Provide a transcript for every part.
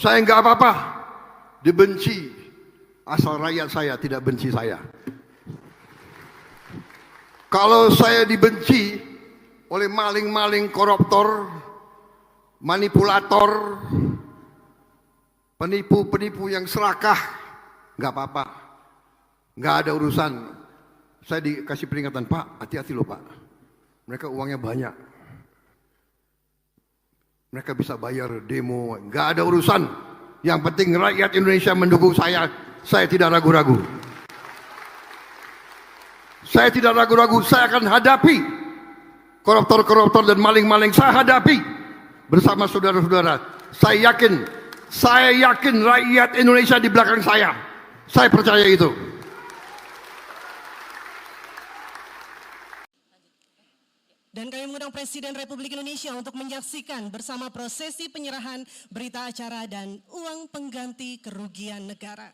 Saya nggak apa-apa dibenci, asal rakyat saya tidak benci saya. Kalau saya dibenci oleh maling-maling, koruptor, manipulator, penipu-penipu yang serakah, nggak apa-apa, nggak ada urusan. Saya dikasih peringatan, Pak, hati-hati loh Pak, mereka uangnya banyak, mereka bisa bayar demo, nggak ada urusan. Yang penting rakyat Indonesia mendukung saya tidak ragu-ragu. Saya tidak ragu-ragu, saya akan hadapi koruptor-koruptor dan maling-maling, saya hadapi bersama saudara-saudara. Saya yakin rakyat Indonesia di belakang saya percaya itu. Dan kami mengundang Presiden Republik Indonesia untuk menyaksikan bersama prosesi penyerahan berita acara dan uang pengganti kerugian negara.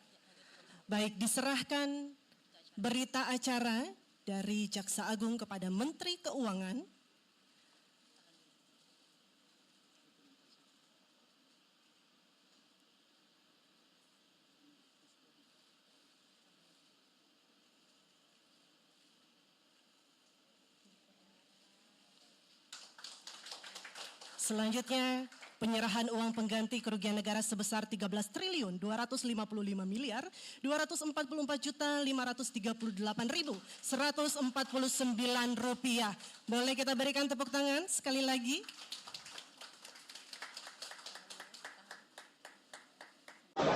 Baik, diserahkan berita acara dari Jaksa Agung kepada Menteri Keuangan. Selanjutnya, penyerahan uang pengganti kerugian negara sebesar 13.255.244.538.149 rupiah. Boleh kita berikan tepuk tangan sekali lagi.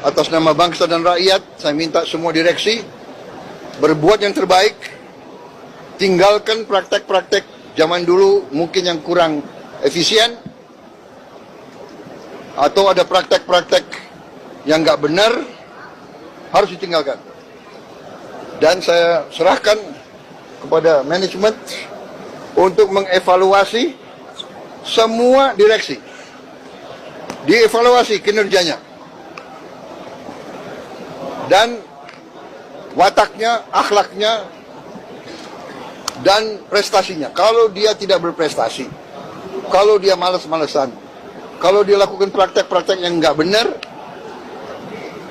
Atas nama bangsa dan rakyat, saya minta semua direksi berbuat yang terbaik, tinggalkan praktek-praktek zaman dulu mungkin yang kurang efisien, atau ada praktek-praktek yang nggak benar, harus ditinggalkan. Dan saya serahkan kepada manajemen untuk mengevaluasi semua direksi, dievaluasi kinerjanya dan wataknya, akhlaknya, dan prestasinya. Kalau dia tidak berprestasi, kalau dia malas-malesan, kalau dia lakukan praktek-praktek yang nggak benar,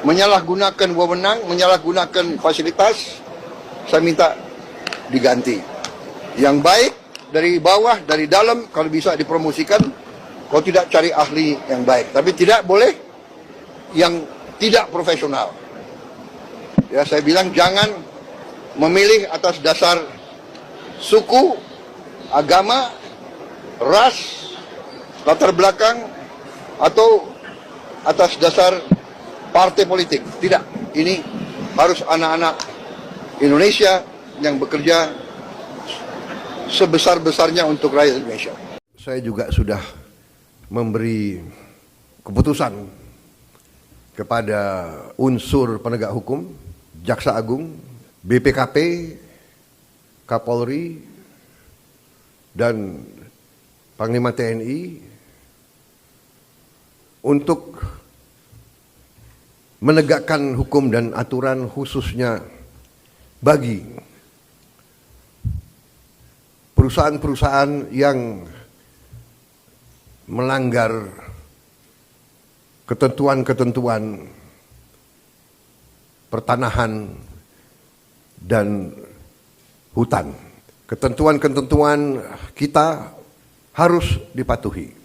menyalahgunakan wewenang, menyalahgunakan fasilitas, saya minta diganti. Yang baik dari bawah, dari dalam, kalau bisa dipromosikan. Kalau tidak, cari ahli yang baik. Tapi tidak boleh yang tidak profesional. Ya, saya bilang jangan memilih atas dasar suku, agama, ras, latar belakang, atau atas dasar partai politik. Tidak, ini harus anak-anak Indonesia yang bekerja sebesar-besarnya untuk rakyat Indonesia. Saya juga sudah memberi keputusan kepada unsur penegak hukum, Jaksa Agung, BPKP, Kapolri, dan Panglima TNI untuk menegakkan hukum dan aturan khususnya bagi perusahaan-perusahaan yang melanggar ketentuan-ketentuan pertanahan dan hutan. Ketentuan-ketentuan kita harus dipatuhi.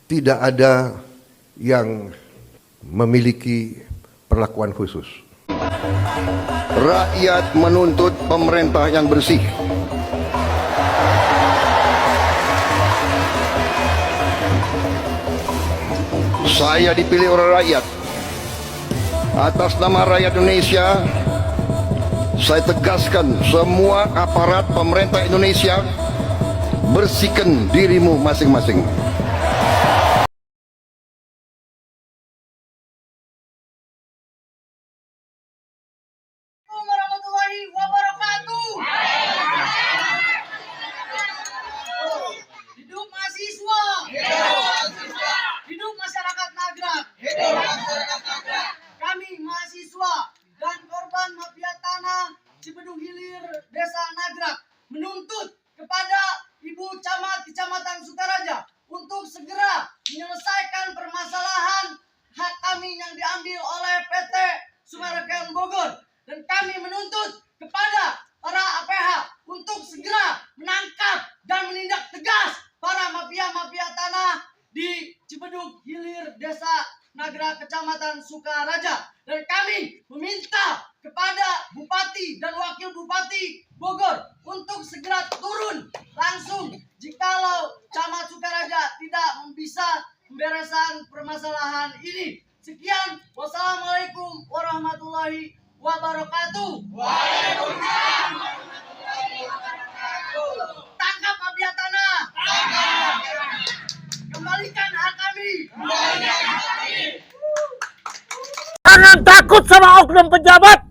Tidak ada yang memiliki perlakuan khusus. Rakyat menuntut pemerintah yang bersih. Saya dipilih oleh rakyat. Atas nama rakyat Indonesia, saya tegaskan semua aparat pemerintah Indonesia, bersihkan dirimu masing-masing. Warahmatullahi wabarakatuh. Hidup mahasiswa. Hidup masyarakat Nagrak. Kami mahasiswa dan korban mafia tanah Cibedung Hilir, Desa Nagrak, menuntut kepada Ibu Camat Kecamatan Sukaraja untuk segera menyelesaikan permasalahan kami yang diambil oleh PT Summarecon Bogor. Dan kami menuntut kepada para APH untuk segera menangkap dan menindak tegas para mafia-mafia tanah di Cipedug Hilir, Desa Nagrag, Kecamatan Sukaraja. Dan kami meminta kepada Bupati dan Wakil Bupati Bogor untuk segera turun langsung jikalau Camat Sukaraja tidak bisa membereskan permasalahan ini. Sekian, wassalamualaikum warahmatullahi wabarakatuh. Waalaikumsalam. Tangkap mafia tanah. Tangkap. Kembalikan hak kami. Jangan takut sama oknum pejabat,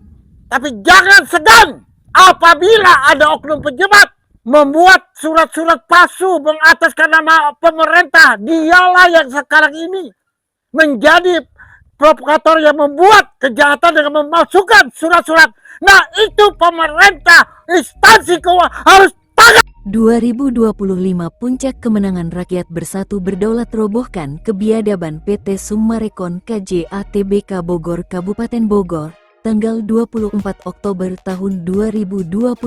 tapi jangan segan apabila ada oknum pejabat membuat surat-surat palsu mengataskan nama pemerintah. Dialah yang sekarang ini menjadi provokator yang membuat kejahatan dengan memasukkan surat-surat. Nah, itu pemerintah, instansi keuangan harus tanggap. 2025 Puncak Kemenangan Rakyat Bersatu Berdaulat robohkan kebiadaban PT Summarecon KJA Tbk Bogor Kabupaten Bogor, tanggal 24 Oktober tahun 2025.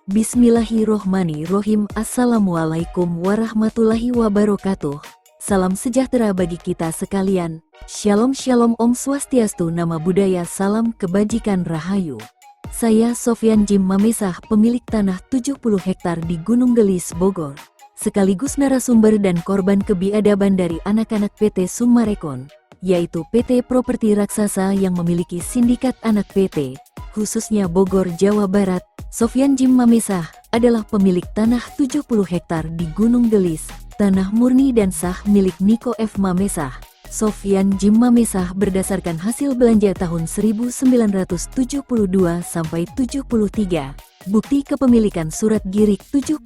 Bismillahirrohmanirrohim. Assalamualaikum warahmatullahi wabarakatuh. Salam sejahtera bagi kita sekalian. Shalom shalom, Om Swastiastu, Nama Budaya, salam kebajikan rahayu. Saya Sofyan Jim Mamesah, pemilik tanah 70 hektar di Gunung Gelis, Bogor, sekaligus narasumber dan korban kebiadaban dari anak-anak PT Summarecon, yaitu PT Properti Raksasa yang memiliki sindikat anak PT, khususnya Bogor, Jawa Barat. Sofyan Jim Mamesah adalah pemilik tanah 70 hektar di Gunung Gelis, tanah murni dan sah milik Niko F. Mamesah. Sofyan Jim Mamesah berdasarkan hasil belanja tahun 1972 sampai 73, bukti kepemilikan surat girik 72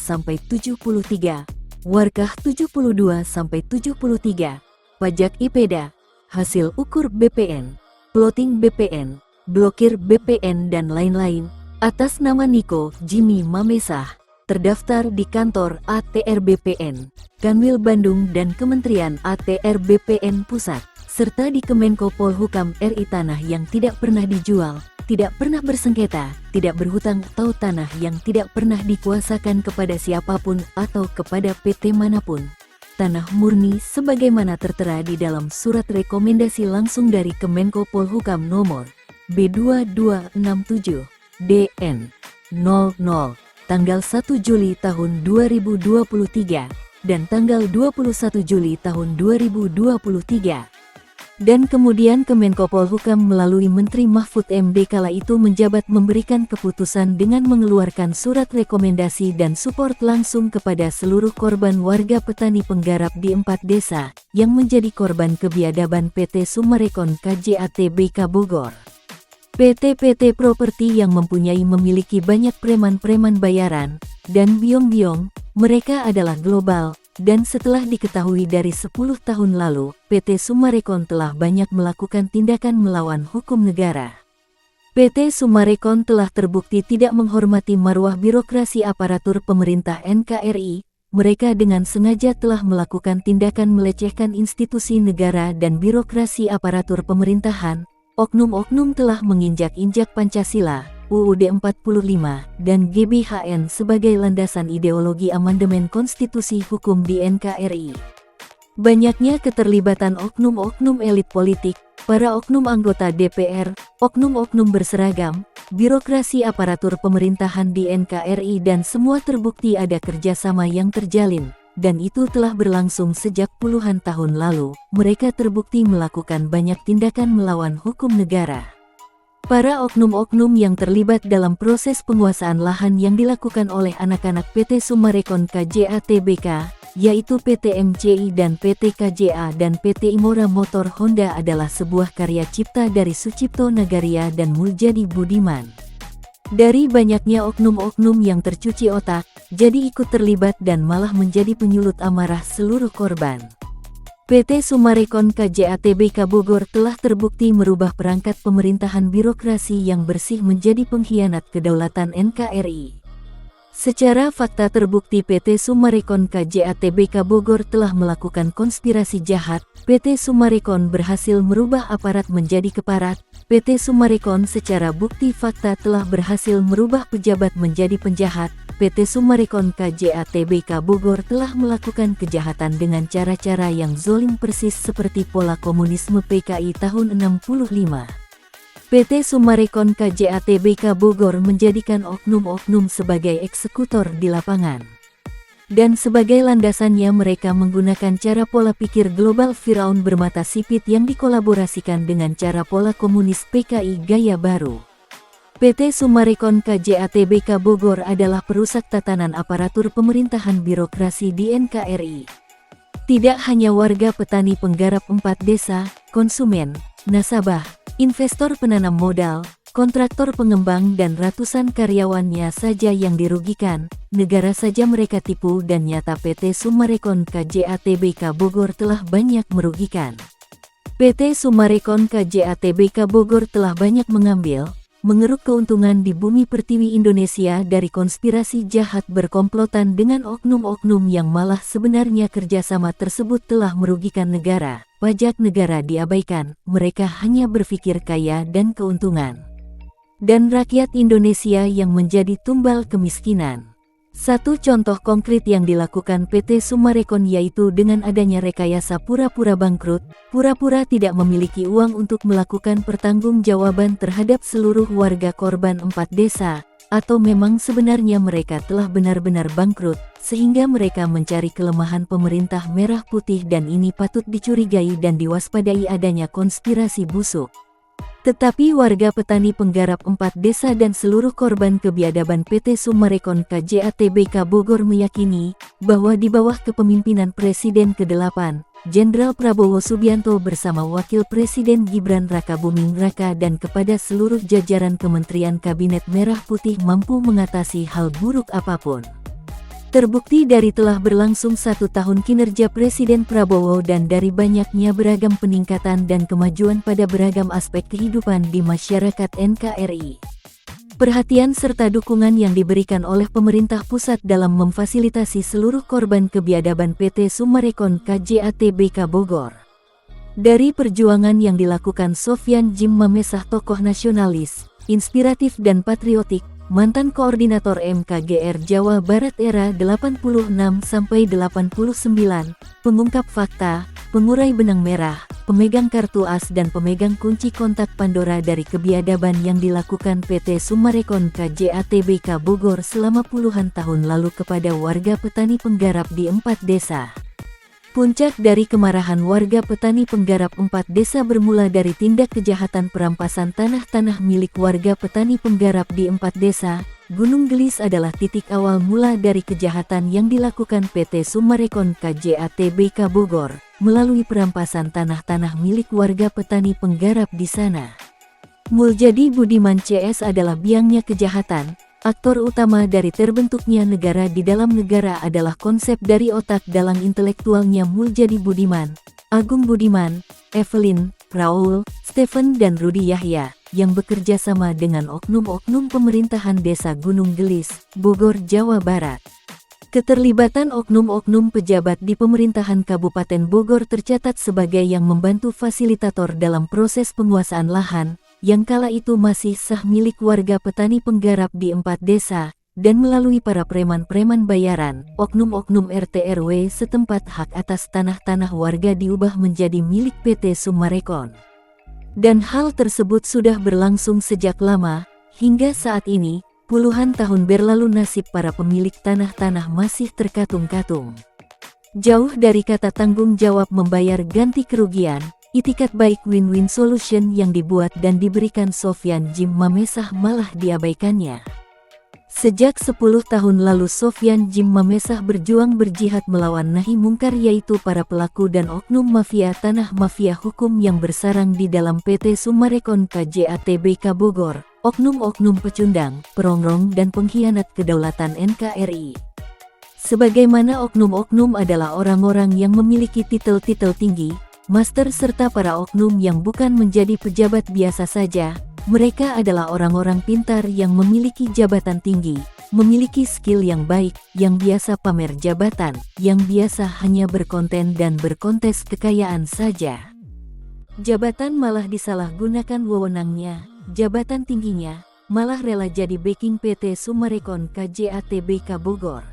sampai 73, warkah 72 sampai 73, pajak IPEDA, hasil ukur BPN, plotting BPN, blokir BPN dan lain-lain, atas nama Niko Jimmy Mamesah, terdaftar di kantor ATR BPN, Kanwil Bandung dan Kementerian ATR BPN Pusat, serta di Kemenko Polhukam RI. Tanah yang tidak pernah dijual, tidak pernah bersengketa, tidak berhutang atau tanah yang tidak pernah dikuasakan kepada siapapun atau kepada PT manapun. Tanah murni sebagaimana tertera di dalam surat rekomendasi langsung dari Kemenko Polhukam nomor B2267 DN 00 tanggal 1 Juli tahun 2023 dan tanggal 21 Juli tahun 2023. Dan kemudian Kemenko Polhukam melalui Menteri Mahfud MD kala itu menjabat memberikan keputusan dengan mengeluarkan surat rekomendasi dan support langsung kepada seluruh korban warga petani penggarap di 4 desa yang menjadi korban kebiadaban PT Summarecon KJA Tbk Bogor. PT properti yang memiliki banyak preman-preman bayaran dan biong-biong, mereka adalah global, dan setelah diketahui dari 10 tahun lalu, PT Summarecon telah banyak melakukan tindakan melawan hukum negara. PT Summarecon telah terbukti tidak menghormati marwah birokrasi aparatur pemerintah NKRI, mereka dengan sengaja telah melakukan tindakan melecehkan institusi negara dan birokrasi aparatur pemerintahan. Oknum-oknum telah menginjak-injak Pancasila, UUD 45, dan GBHN sebagai landasan ideologi amandemen konstitusi hukum di NKRI. Banyaknya keterlibatan oknum-oknum elit politik, para oknum anggota DPR, oknum-oknum berseragam, birokrasi aparatur pemerintahan di NKRI dan semua terbukti ada kerjasama yang terjalin. Dan itu telah berlangsung sejak puluhan tahun lalu, mereka terbukti melakukan banyak tindakan melawan hukum negara. Para oknum-oknum yang terlibat dalam proses penguasaan lahan yang dilakukan oleh anak-anak PT Summarecon KJA Tbk, yaitu PT MCI dan PT KJA dan PT Imora Motor Honda adalah sebuah karya cipta dari Sucipto Nagaria dan Muljadi Budiman. Dari banyaknya oknum-oknum yang tercuci otak, jadi ikut terlibat dan malah menjadi penyulut amarah seluruh korban. PT Summarecon KJA Tbk Bogor telah terbukti merubah perangkat pemerintahan birokrasi yang bersih menjadi pengkhianat kedaulatan NKRI. Secara fakta terbukti PT Summarecon KJA Tbk Bogor telah melakukan konspirasi jahat. PT Summarecon berhasil merubah aparat menjadi keparat. PT Summarecon secara bukti fakta telah berhasil merubah pejabat menjadi penjahat. PT Summarecon KJA Tbk Bogor telah melakukan kejahatan dengan cara-cara yang zolim persis seperti pola komunisme PKI tahun 65. PT Summarecon KJA Tbk Bogor menjadikan oknum-oknum sebagai eksekutor di lapangan. Dan sebagai landasannya mereka menggunakan cara pola pikir global Firaun bermata sipit yang dikolaborasikan dengan cara pola komunis PKI gaya baru. PT Summarecon KJA Tbk Bogor adalah perusak tatanan aparatur pemerintahan birokrasi di NKRI. Tidak hanya warga petani penggarap 4 desa, konsumen, nasabah, investor penanam modal, kontraktor pengembang dan ratusan karyawannya saja yang dirugikan, negara saja mereka tipu dan nyata PT Summarecon KJA Tbk Bogor telah banyak merugikan. PT Summarecon KJA Tbk Bogor telah banyak mengeruk keuntungan di bumi pertiwi Indonesia dari konspirasi jahat berkomplotan dengan oknum-oknum yang malah sebenarnya kerjasama tersebut telah merugikan negara. Pajak negara diabaikan, mereka hanya berpikir kaya dan keuntungan. Dan rakyat Indonesia yang menjadi tumbal kemiskinan. Satu contoh konkret yang dilakukan PT Summarecon yaitu dengan adanya rekayasa pura-pura bangkrut, pura-pura tidak memiliki uang untuk melakukan pertanggungjawaban terhadap seluruh warga korban 4 desa, atau memang sebenarnya mereka telah benar-benar bangkrut, sehingga mereka mencari kelemahan pemerintah merah putih dan ini patut dicurigai dan diwaspadai adanya konspirasi busuk. Tetapi warga petani penggarap 4 desa dan seluruh korban kebiadaban PT Summarecon KJA Tbk Bogor meyakini bahwa di bawah kepemimpinan Presiden ke-8, Jenderal Prabowo Subianto bersama Wakil Presiden Gibran Rakabuming Raka dan kepada seluruh jajaran Kementerian Kabinet Merah Putih mampu mengatasi hal buruk apapun. Terbukti dari telah berlangsung 1 tahun kinerja Presiden Prabowo dan dari banyaknya beragam peningkatan dan kemajuan pada beragam aspek kehidupan di masyarakat NKRI. Perhatian serta dukungan yang diberikan oleh pemerintah pusat dalam memfasilitasi seluruh korban kebiadaban PT Summarecon KJA Tbk Bogor. Dari perjuangan yang dilakukan Sofyan Jim Mamesah, tokoh nasionalis, inspiratif dan patriotik, mantan koordinator MKGR Jawa Barat era 86-89, pengungkap fakta, pengurai benang merah, pemegang kartu as dan pemegang kunci kontak Pandora dari kebiadaban yang dilakukan PT Summarecon KJA Tbk Bogor selama puluhan tahun lalu kepada warga petani penggarap di 4 desa. Puncak dari kemarahan warga petani penggarap 4 desa bermula dari tindak kejahatan perampasan tanah-tanah milik warga petani penggarap di 4 desa. Gunung Gelis adalah titik awal mula dari kejahatan yang dilakukan PT Summarecon KJA Tbk Bogor melalui perampasan tanah-tanah milik warga petani penggarap di sana. Muljadi Budiman CS adalah biangnya kejahatan. Aktor utama dari terbentuknya negara di dalam negara adalah konsep dari otak dalang intelektualnya Muljadi Budiman, Agung Budiman, Evelyn, Raul, Stephen dan Rudi Yahya, yang bekerja sama dengan oknum-oknum pemerintahan Desa Gunung Gelis, Bogor, Jawa Barat. Keterlibatan oknum-oknum pejabat di pemerintahan Kabupaten Bogor tercatat sebagai yang membantu fasilitator dalam proses penguasaan lahan, yang kala itu masih sah milik warga petani penggarap di 4 desa, dan melalui para preman-preman bayaran, oknum-oknum RT RW setempat hak atas tanah-tanah warga diubah menjadi milik PT Summarecon. Dan hal tersebut sudah berlangsung sejak lama, hingga saat ini, puluhan tahun berlalu nasib para pemilik tanah-tanah masih terkatung-katung. Jauh dari kata tanggung jawab membayar ganti kerugian, itikat baik win-win solution yang dibuat dan diberikan Sofyan Jim Mamesah malah diabaikannya. Sejak 10 tahun lalu Sofyan Jim Mamesah berjuang berjihad melawan nahi mungkar yaitu para pelaku dan oknum mafia tanah mafia hukum yang bersarang di dalam PT Summarecon KJA Tbk Bogor, oknum-oknum pecundang, perongrong dan pengkhianat kedaulatan NKRI. Sebagaimana oknum-oknum adalah orang-orang yang memiliki titel-titel tinggi, master serta para oknum yang bukan menjadi pejabat biasa saja, Mereka adalah orang-orang pintar yang memiliki jabatan tinggi, memiliki skill yang baik, yang biasa pamer jabatan, yang biasa hanya berkonten dan berkontes kekayaan saja. Jabatan malah disalahgunakan wewenangnya, jabatan tingginya, malah rela jadi backing PT Summarecon KJATBK Bogor.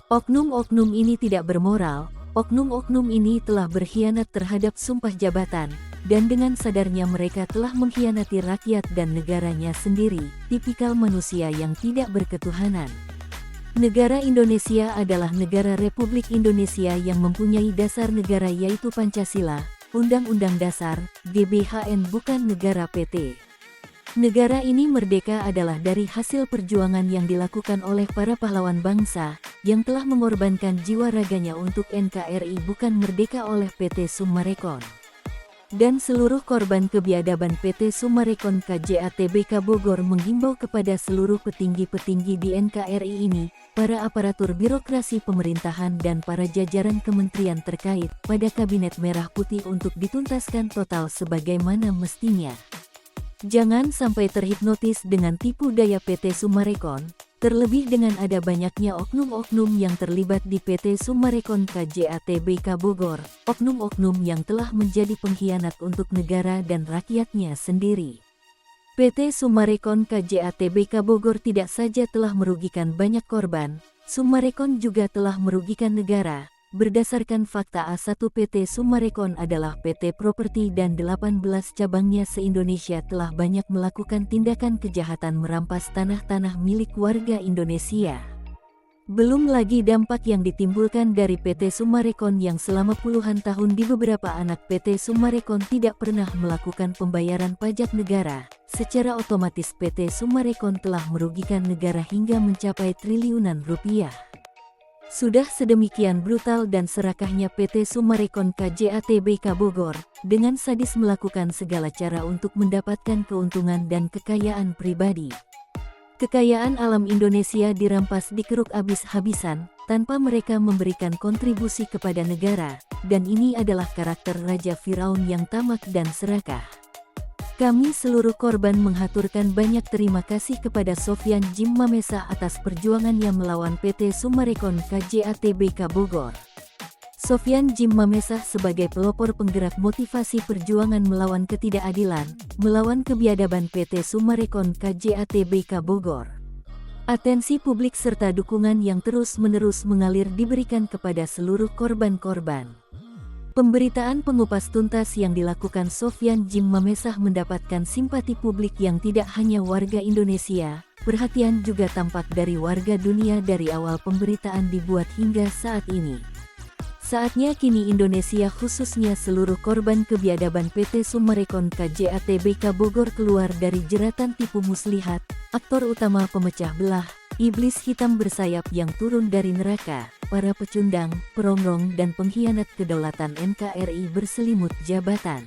Oknum-oknum ini tidak bermoral, oknum-oknum ini telah berkhianat terhadap sumpah jabatan, dan dengan sadarnya mereka telah mengkhianati rakyat dan negaranya sendiri, tipikal manusia yang tidak berketuhanan. Negara Indonesia adalah negara Republik Indonesia yang mempunyai dasar negara yaitu Pancasila, Undang-Undang Dasar, GBHN bukan negara PT. Negara ini merdeka adalah dari hasil perjuangan yang dilakukan oleh para pahlawan bangsa, yang telah mengorbankan jiwa raganya untuk NKRI bukan merdeka oleh PT Summarecon. Dan seluruh korban kebiadaban PT Summarecon KJATBK Bogor menghimbau kepada seluruh petinggi-petinggi di NKRI ini, para aparatur birokrasi pemerintahan dan para jajaran kementerian terkait pada Kabinet Merah Putih untuk dituntaskan total sebagaimana mestinya. Jangan sampai terhipnotis dengan tipu daya PT Summarecon, terlebih dengan ada banyaknya oknum-oknum yang terlibat di PT Summarecon KJATBK Bogor, oknum-oknum yang telah menjadi pengkhianat untuk negara dan rakyatnya sendiri. PT Summarecon KJATBK Bogor tidak saja telah merugikan banyak korban, Summarecon juga telah merugikan negara. Berdasarkan fakta A1 PT Summarecon adalah PT properti dan 18 cabangnya se-Indonesia telah banyak melakukan tindakan kejahatan merampas tanah-tanah milik warga Indonesia. Belum lagi dampak yang ditimbulkan dari PT Summarecon yang selama puluhan tahun di beberapa anak PT Summarecon tidak pernah melakukan pembayaran pajak negara. Secara otomatis PT Summarecon telah merugikan negara hingga mencapai triliunan rupiah. Sudah sedemikian brutal dan serakahnya PT Summarecon KJATBK Bogor, dengan sadis melakukan segala cara untuk mendapatkan keuntungan dan kekayaan pribadi. Kekayaan alam Indonesia dirampas dikeruk habis-habisan, tanpa mereka memberikan kontribusi kepada negara, dan ini adalah karakter Raja Firaun yang tamak dan serakah. Kami seluruh korban menghaturkan banyak terima kasih kepada Sofyan Jim Mamesah atas perjuangannya melawan PT Summarecon KJATBK Bogor. Sofyan Jim Mamesah sebagai pelopor penggerak motivasi perjuangan melawan ketidakadilan, melawan kebiadaban PT Summarecon KJATBK Bogor. Atensi publik serta dukungan yang terus-menerus mengalir diberikan kepada seluruh korban-korban. Pemberitaan pengupas tuntas yang dilakukan Sofyan Jim Mamesah mendapatkan simpati publik yang tidak hanya warga Indonesia, perhatian juga tampak dari warga dunia dari awal pemberitaan dibuat hingga saat ini. Saatnya kini Indonesia khususnya seluruh korban kebiadaban PT Summarecon KJATBK Bogor keluar dari jeratan tipu muslihat, aktor utama pemecah belah, iblis hitam bersayap yang turun dari neraka, para pecundang, perongrong dan pengkhianat kedaulatan NKRI berselimut jabatan.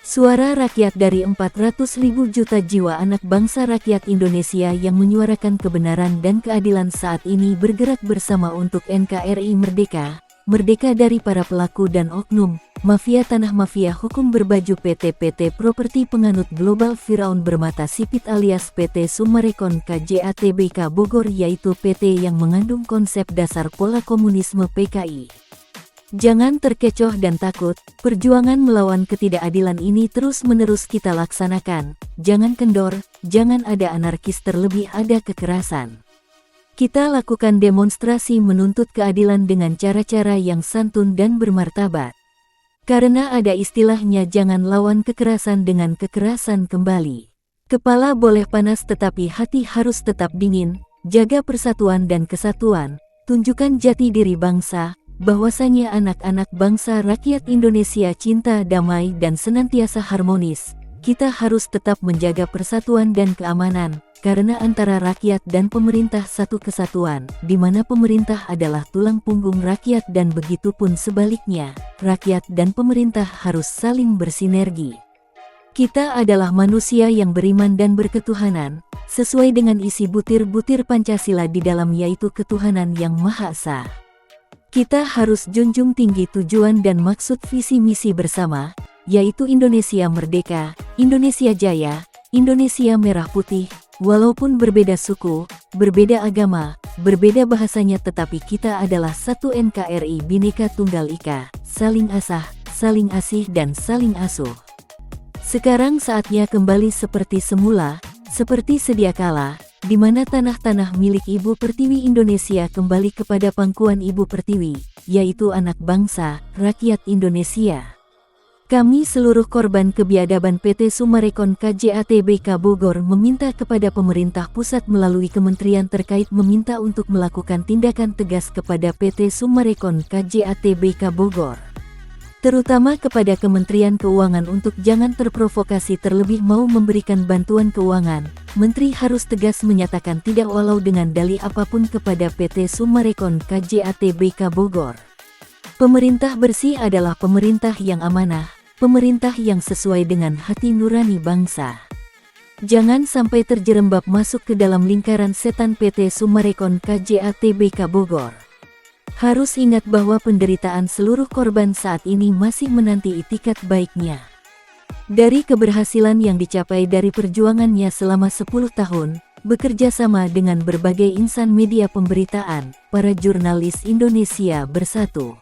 Suara rakyat dari 400.000 juta jiwa anak bangsa rakyat Indonesia yang menyuarakan kebenaran dan keadilan saat ini bergerak bersama untuk NKRI merdeka, merdeka dari para pelaku dan oknum, mafia tanah mafia hukum berbaju PT properti penganut global Firaun bermata sipit alias PT Summarecon KJATBK Bogor yaitu PT yang mengandung konsep dasar pola komunisme PKI. Jangan terkecoh dan takut, perjuangan melawan ketidakadilan ini terus-menerus kita laksanakan, jangan kendor, jangan ada anarkis terlebih ada kekerasan. Kita lakukan demonstrasi menuntut keadilan dengan cara-cara yang santun dan bermartabat. Karena ada istilahnya jangan lawan kekerasan dengan kekerasan kembali. Kepala boleh panas tetapi hati harus tetap dingin, jaga persatuan dan kesatuan, tunjukkan jati diri bangsa, bahwasanya anak-anak bangsa rakyat Indonesia cinta damai dan senantiasa harmonis. Kita harus tetap menjaga persatuan dan keamanan, karena antara rakyat dan pemerintah satu kesatuan, di mana pemerintah adalah tulang punggung rakyat dan begitu pun sebaliknya, rakyat dan pemerintah harus saling bersinergi. Kita adalah manusia yang beriman dan berketuhanan, sesuai dengan isi butir-butir Pancasila di dalam yaitu ketuhanan yang Maha Esa. Kita harus junjung tinggi tujuan dan maksud visi misi bersama, yaitu Indonesia Merdeka, Indonesia Jaya, Indonesia Merah Putih, walaupun berbeda suku, berbeda agama, berbeda bahasanya tetapi kita adalah satu NKRI Bhinneka Tunggal Ika, saling asah, saling asih dan saling asuh. Sekarang saatnya kembali seperti semula, seperti sedia kala, di mana tanah-tanah milik Ibu Pertiwi Indonesia kembali kepada pangkuan Ibu Pertiwi, yaitu anak bangsa, rakyat Indonesia. Kami seluruh korban kebiadaban PT Summarecon KJATBK Bogor meminta kepada pemerintah pusat melalui kementerian terkait meminta untuk melakukan tindakan tegas kepada PT Summarecon KJATBK Bogor. Terutama kepada Kementerian Keuangan untuk jangan terprovokasi terlebih mau memberikan bantuan keuangan. Menteri harus tegas menyatakan tidak walau dengan dalih apapun kepada PT Summarecon KJATBK Bogor. Pemerintah bersih adalah pemerintah yang amanah, pemerintah yang sesuai dengan hati nurani bangsa. Jangan sampai terjerembab masuk ke dalam lingkaran setan PT Summarecon KJATBK Bogor. Harus ingat bahwa penderitaan seluruh korban saat ini masih menanti itikat baiknya. Dari keberhasilan yang dicapai dari perjuangannya selama 10 tahun, bekerja sama dengan berbagai insan media pemberitaan, para jurnalis Indonesia bersatu,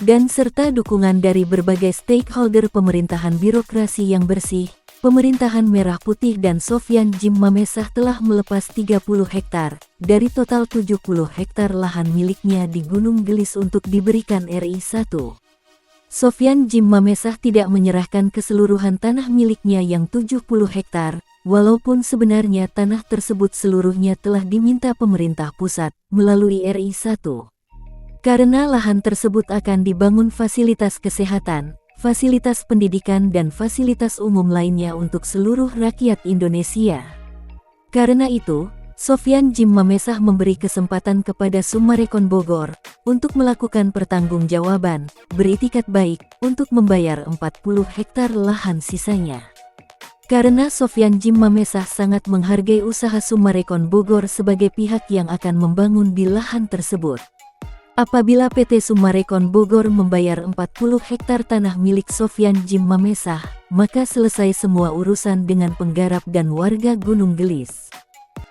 dan serta dukungan dari berbagai stakeholder pemerintahan birokrasi yang bersih, pemerintahan Merah Putih dan Sofyan Djim Mamesah telah melepas 30 hektar dari total 70 hektar lahan miliknya di Gunung Gelis untuk diberikan RI 1. Sofyan Djim Mamesah tidak menyerahkan keseluruhan tanah miliknya yang 70 hektar, walaupun sebenarnya tanah tersebut seluruhnya telah diminta pemerintah pusat melalui RI 1. Karena lahan tersebut akan dibangun fasilitas kesehatan, fasilitas pendidikan dan fasilitas umum lainnya untuk seluruh rakyat Indonesia. Karena itu, Sofyan Djim Mamesah memberi kesempatan kepada Summarecon Bogor untuk melakukan pertanggungjawaban, beritikat baik untuk membayar 40 hektar lahan sisanya. Karena Sofyan Djim Mamesah sangat menghargai usaha Summarecon Bogor sebagai pihak yang akan membangun di lahan tersebut. Apabila PT Summarecon Bogor membayar 40 hektar tanah milik Sofyan Djim Mamesah, maka selesai semua urusan dengan penggarap dan warga Gunung Gelis.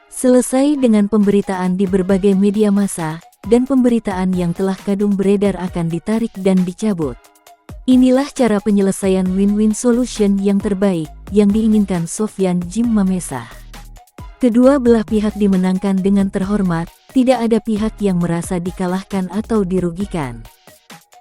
Selesai dengan pemberitaan di berbagai media massa, dan pemberitaan yang telah kadung beredar akan ditarik dan dicabut. Inilah cara penyelesaian win-win solution yang terbaik, yang diinginkan Sofyan Djim Mamesah. Kedua belah pihak dimenangkan dengan terhormat, tidak ada pihak yang merasa dikalahkan atau dirugikan.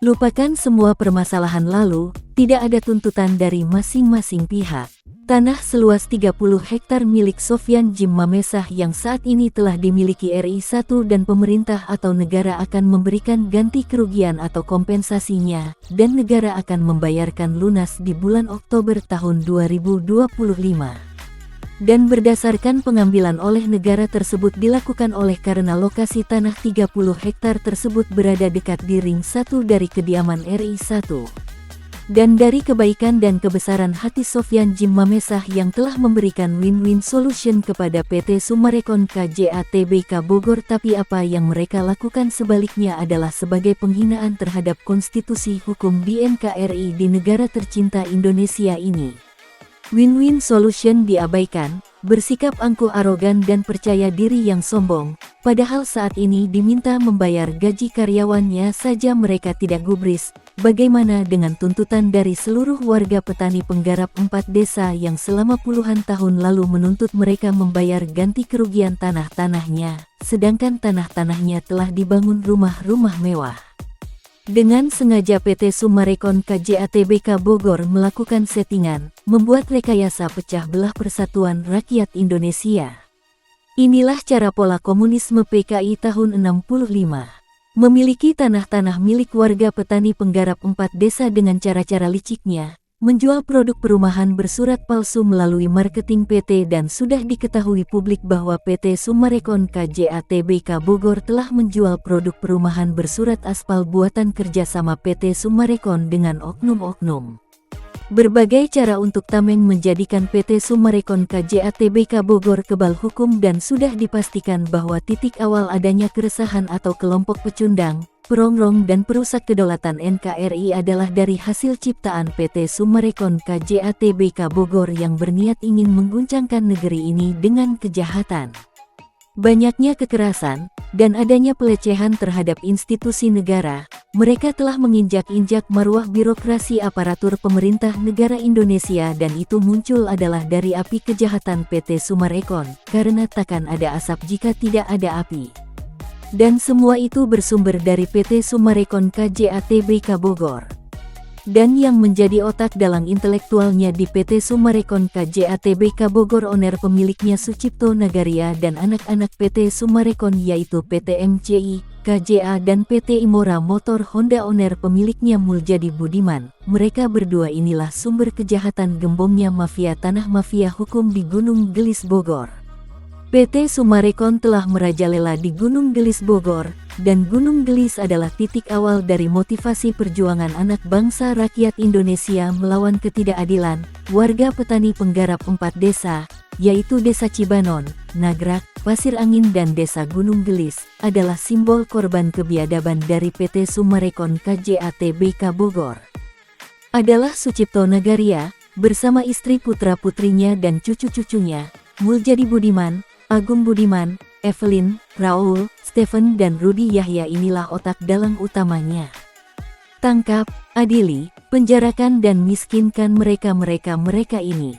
Lupakan semua permasalahan lalu, tidak ada tuntutan dari masing-masing pihak. Tanah seluas 30 hektar milik Sofyan Djim Mamesah yang saat ini telah dimiliki RI 1 dan pemerintah atau negara akan memberikan ganti kerugian atau kompensasinya, dan negara akan membayarkan lunas di bulan Oktober tahun 2025. Dan berdasarkan pengambilan oleh negara tersebut dilakukan oleh karena lokasi tanah 30 hektar tersebut berada dekat di ring 1 dari kediaman RI 1. Dan dari kebaikan dan kebesaran hati Sofyan Djim Mamesah yang telah memberikan win-win solution kepada PT Summarecon KJATBK Bogor, tapi apa yang mereka lakukan sebaliknya adalah sebagai penghinaan terhadap konstitusi hukum di NKRI di negara tercinta Indonesia ini. Win-win solution diabaikan, bersikap angkuh arogan dan percaya diri yang sombong, padahal saat ini diminta membayar gaji karyawannya saja mereka tidak gubris. Bagaimana dengan tuntutan dari seluruh warga petani penggarap 4 desa yang selama puluhan tahun lalu menuntut mereka membayar ganti kerugian tanah-tanahnya, sedangkan tanah-tanahnya telah dibangun rumah-rumah mewah. Dengan sengaja PT Summarecon KJATBK Bogor melakukan settingan, membuat rekayasa pecah belah persatuan rakyat Indonesia. Inilah cara pola komunisme PKI tahun 65. Memiliki tanah-tanah milik warga petani penggarap 4 desa dengan cara-cara liciknya, menjual produk perumahan bersurat palsu melalui marketing PT, dan sudah diketahui publik bahwa PT Summarecon KJATBK Bogor telah menjual produk perumahan bersurat aspal buatan kerjasama PT Summarecon dengan oknum-oknum. Berbagai cara untuk tameng menjadikan PT Summarecon KJA Tbk Bogor kebal hukum dan sudah dipastikan bahwa titik awal adanya keresahan atau kelompok pecundang, perongrong dan perusak kedaulatan NKRI adalah dari hasil ciptaan PT Summarecon KJA Tbk Bogor yang berniat ingin mengguncangkan negeri ini dengan kejahatan. Banyaknya kekerasan, dan adanya pelecehan terhadap institusi negara, mereka telah menginjak-injak marwah birokrasi aparatur pemerintah negara Indonesia dan itu muncul adalah dari api kejahatan PT Summarecon, karena takkan ada asap jika tidak ada api. Dan semua itu bersumber dari PT Summarecon KJA Tbk Bogor. Dan yang menjadi otak dalang intelektualnya di PT Summarecon KJA Tbk Bogor owner pemiliknya Sucipto Nagaria dan anak-anak PT Summarecon yaitu PT MCI, KJA dan PT Imora Motor Honda owner pemiliknya Muljadi Budiman. Mereka berdua inilah sumber kejahatan gembongnya mafia tanah mafia hukum di Gunung Gelis Bogor. PT Summarecon telah merajalela di Gunung Gelis Bogor, dan Gunung Gelis adalah titik awal dari motivasi perjuangan anak bangsa rakyat Indonesia melawan ketidakadilan. Warga petani penggarap 4 desa, yaitu Desa Cibanon, Nagrak, Pasir Angin dan Desa Gunung Gelis, adalah simbol korban kebiadaban dari PT Summarecon KJA Tbk Bogor. Adalah Sucipto Nagaria, bersama istri putra-putrinya dan cucu-cucunya, Muljadi Budiman, Agung Budiman, Evelyn, Raul, Stephen dan Rudi Yahya inilah otak dalang utamanya. Tangkap, adili, penjarakan dan miskinkan mereka ini.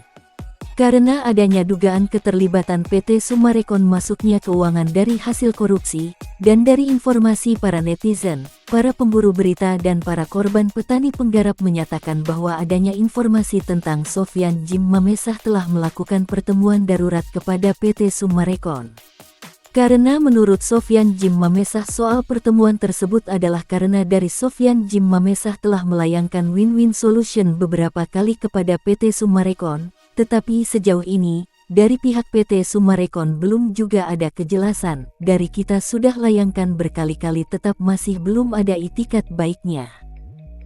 Karena adanya dugaan keterlibatan PT Summarecon masuknya keuangan dari hasil korupsi, dan dari informasi para netizen, para pemburu berita dan para korban petani penggarap menyatakan bahwa adanya informasi tentang Sofyan Jim Mamesah telah melakukan pertemuan darurat kepada PT Summarecon. Karena menurut Sofyan Jim Mamesah soal pertemuan tersebut adalah karena dari Sofyan Jim Mamesah telah melayangkan win-win solution beberapa kali kepada PT Summarecon, tetapi sejauh ini, dari pihak PT Summarecon belum juga ada kejelasan, dari kita sudah layangkan berkali-kali tetap masih belum ada itikat baiknya.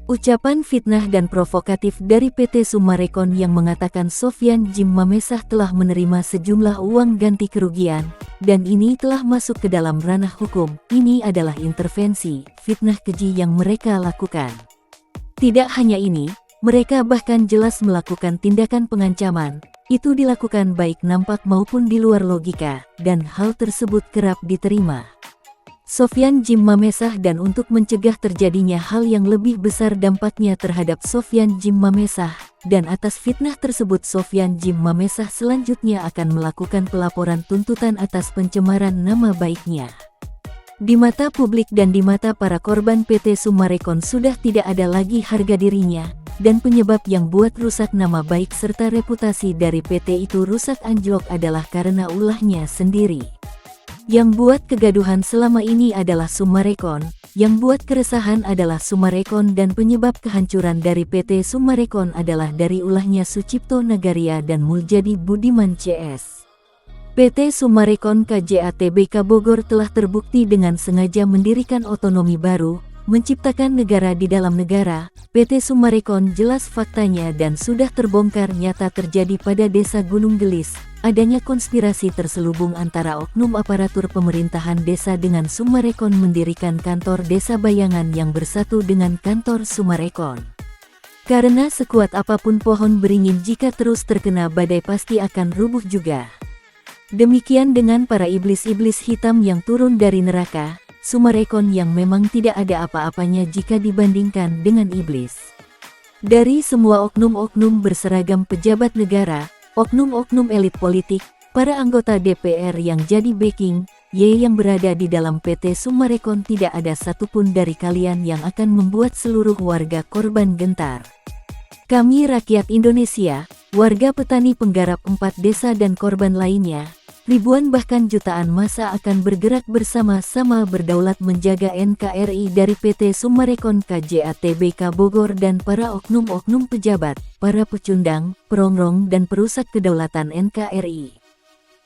Ucapan fitnah dan provokatif dari PT Summarecon yang mengatakan Sofyan Jim Mamesah telah menerima sejumlah uang ganti kerugian, dan ini telah masuk ke dalam ranah hukum, ini adalah intervensi, fitnah keji yang mereka lakukan. Tidak hanya ini, mereka bahkan jelas melakukan tindakan pengancaman, itu dilakukan baik nampak maupun di luar logika, dan hal tersebut kerap diterima Sofyan Jim Mamesah dan untuk mencegah terjadinya hal yang lebih besar dampaknya terhadap Sofyan Jim Mamesah, dan atas fitnah tersebut Sofyan Jim Mamesah selanjutnya akan melakukan pelaporan tuntutan atas pencemaran nama baiknya. Di mata publik dan di mata para korban PT Summarecon sudah tidak ada lagi harga dirinya, dan penyebab yang buat rusak nama baik serta reputasi dari PT itu rusak anjlok adalah karena ulahnya sendiri. Yang buat kegaduhan selama ini adalah Summarecon, yang buat keresahan adalah Summarecon dan penyebab kehancuran dari PT Summarecon adalah dari ulahnya Sucipto Nagaria dan Muljadi Budiman CS. PT Summarecon KJA Tbk Bogor telah terbukti dengan sengaja mendirikan otonomi baru, menciptakan negara di dalam negara. PT Summarecon jelas faktanya dan sudah terbongkar nyata terjadi pada Desa Gunung Gelis, adanya konspirasi terselubung antara oknum aparatur pemerintahan desa dengan Summarecon mendirikan kantor desa bayangan yang bersatu dengan kantor Summarecon. Karena sekuat apapun pohon beringin jika terus terkena badai pasti akan rubuh juga. Demikian dengan para iblis-iblis hitam yang turun dari neraka, Summarecon yang memang tidak ada apa-apanya jika dibandingkan dengan iblis. Dari semua oknum-oknum berseragam pejabat negara, oknum-oknum elit politik, para anggota DPR yang jadi backing, yang berada di dalam PT Summarecon tidak ada satupun dari kalian yang akan membuat seluruh warga korban gentar. Kami rakyat Indonesia, warga petani penggarap 4 desa dan korban lainnya, ribuan bahkan jutaan massa akan bergerak bersama-sama berdaulat menjaga NKRI dari PT Summarecon KJA Tbk Bogor dan para oknum-oknum pejabat, para pecundang, perongrong dan perusak kedaulatan NKRI.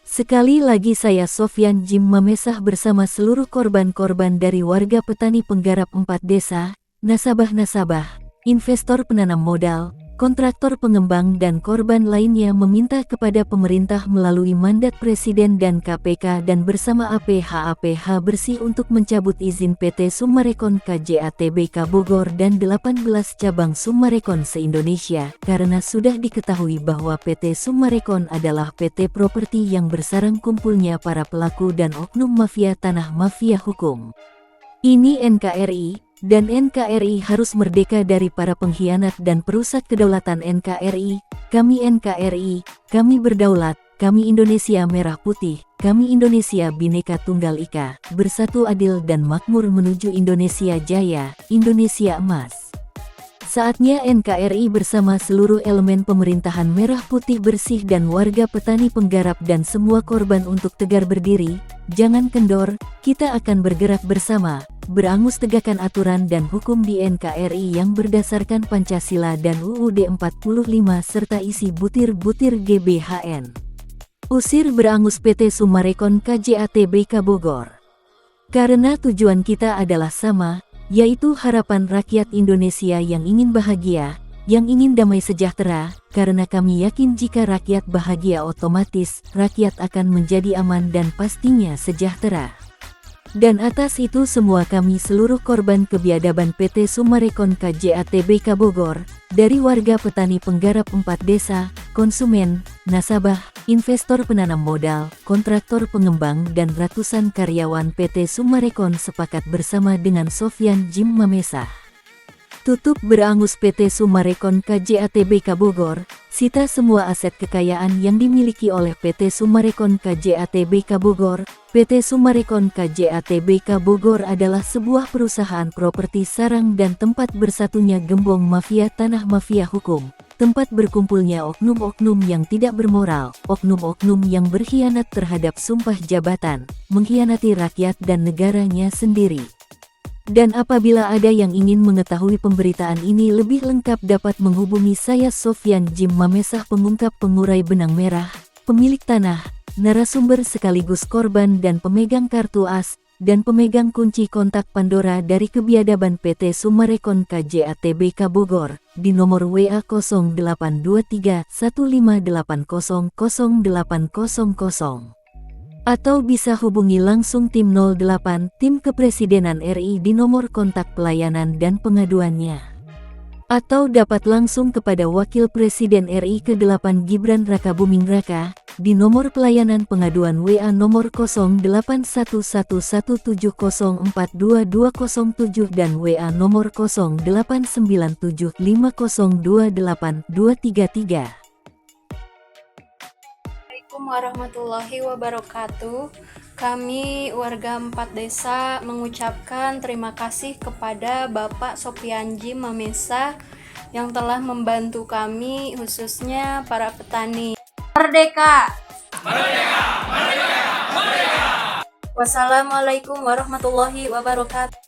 Sekali lagi saya Sofyan Jim Mamesah bersama seluruh korban-korban dari warga petani penggarap 4 desa, nasabah-nasabah, investor penanam modal, kontraktor pengembang dan korban lainnya meminta kepada pemerintah melalui mandat Presiden dan KPK dan bersama APH Bersih untuk mencabut izin PT Summarecon KJAT BK Bogor dan 18 cabang Summarecon se-Indonesia karena sudah diketahui bahwa PT Summarecon adalah PT properti yang bersarang kumpulnya para pelaku dan oknum mafia tanah mafia hukum. Ini NKRI. Dan NKRI harus merdeka dari para pengkhianat dan perusak kedaulatan NKRI. Kami NKRI, kami berdaulat, kami Indonesia Merah Putih, kami Indonesia Bhinneka Tunggal Ika, bersatu adil dan makmur menuju Indonesia Jaya, Indonesia Emas. Saatnya NKRI bersama seluruh elemen pemerintahan Merah Putih Bersih dan warga petani penggarap dan semua korban untuk tegar berdiri, jangan kendor, kita akan bergerak bersama, berangus tegakkan aturan dan hukum di NKRI yang berdasarkan Pancasila dan UUD 45 serta isi butir-butir GBHN. Usir berangus PT Summarecon KJAT BK Bogor. Karena tujuan kita adalah sama, yaitu harapan rakyat Indonesia yang ingin bahagia, yang ingin damai sejahtera, karena kami yakin jika rakyat bahagia otomatis, rakyat akan menjadi aman dan pastinya sejahtera. Dan atas itu semua kami seluruh korban kebiadaban PT Summarecon KJAT BK Bogor, dari warga petani penggarap 4 desa, konsumen, nasabah, investor penanam modal, kontraktor pengembang dan ratusan karyawan PT Summarecon sepakat bersama dengan Sofyan Jim Mamesa. Tutup berangus PT Summarecon KJAT BK Bogor, sita semua aset kekayaan yang dimiliki oleh PT Summarecon KJAT BK Bogor. PT Summarecon KJAT BK Bogor adalah sebuah perusahaan properti sarang dan tempat bersatunya gembong mafia tanah mafia hukum, tempat berkumpulnya oknum-oknum yang tidak bermoral, oknum-oknum yang berkhianat terhadap sumpah jabatan, mengkhianati rakyat dan negaranya sendiri. Dan apabila ada yang ingin mengetahui pemberitaan ini lebih lengkap dapat menghubungi saya Sofyan Jim Mamesa, pengungkap pengurai benang merah, pemilik tanah, narasumber sekaligus korban dan pemegang kartu as, dan pemegang kunci kontak Pandora dari kebiadaban PT Summarecon KJAT BK Bogor, di nomor WA 0823 1580 0800. Atau bisa hubungi langsung tim 08 Tim Kepresidenan RI di nomor kontak pelayanan dan pengaduannya. Atau dapat langsung kepada Wakil Presiden RI ke-8 Gibran Rakabuming Raka, di nomor pelayanan pengaduan WA nomor 0811704227 dan WA nomor 0897502823. Assalamualaikum warahmatullahi wabarakatuh. Kami warga 4 desa mengucapkan terima kasih kepada Bapak Sofyan Jim Mamesa yang telah membantu kami, khususnya para petani. Merdeka! Merdeka! Merdeka! Merdeka! Wassalamualaikum warahmatullahi wabarakatuh.